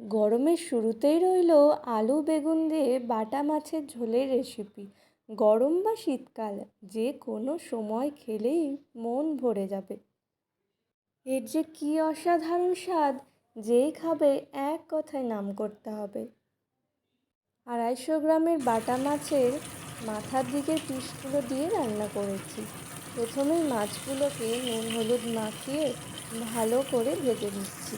গরমের শুরুতেই রইল আলু বেগুন দিয়ে বাটা মাছের ঝোলের রেসিপি। গরম বা শীতকাল যে কোনো সময় খেলেই মন ভরে যাবে। এর যে কী অসাধারণ স্বাদ, যেই খাবে এক কথায় নাম করতে হবে। 250 গ্রামের বাটা মাছের মাথার দিকের পিসগুলো দিয়ে রান্না করেছি। প্রথমেই মাছগুলোকে নুন হলুদ মাখিয়ে ভালো করে ভেজে নিচ্ছি।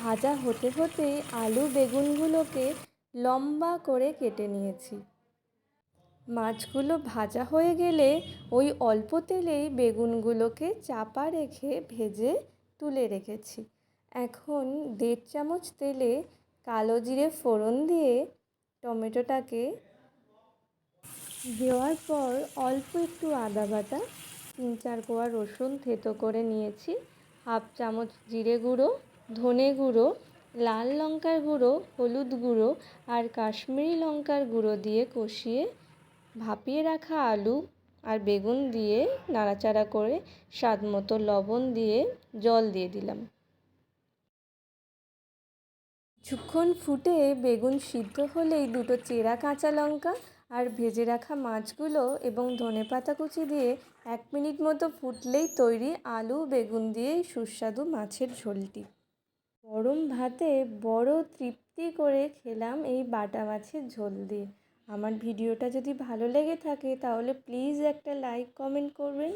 ভাজা হতে হতে আলু বেগুনগুলোকে লম্বা করে কেটে নিয়েছি। মাছগুলো ভাজা হয়ে গেলে ওই অল্প তেলেই বেগুনগুলোকে চাপা রেখে ভেজে তুলে রেখেছি। এখন 1.5 চামচ তেলে কালো জিরে ফোড়ন দিয়ে টমেটোটাকে দেওয়ার পর অল্প একটু আদা বাটা, 3-4 কোয়া রসুন থেতো করে নিয়েছি, 1/2 চামচ জিরে গুঁড়ো, ধনে গুঁড়ো, লাল লঙ্কার গুঁড়ো, হলুদ গুঁড়ো আর কাশ্মীরি লঙ্কার গুঁড়ো দিয়ে কষিয়ে ভাপিয়ে রাখা আলু আর বেগুন দিয়ে নাড়াচাড়া করে স্বাদ মতো লবণ দিয়ে জল দিয়ে দিলাম। কিছুক্ষণ ফুটে বেগুন সিদ্ধ হলেই 2টো চেরা কাঁচা লঙ্কা আর ভেজে রাখা মাছগুলো এবং ধনেপাতা কুচি দিয়ে 1 মিনিট মতো ফুটলেই তৈরি আলু বেগুন দিয়ে সুস্বাদু মাছের ঝোলটি। গরম ভাতে বড় তৃপ্তি করে খেলাম এই বাটা মাছের ঝোল দিয়ে। আমার ভিডিওটা যদি ভালো লেগে থাকে তাহলে প্লিজ একটা লাইক কমেন্ট করবেন।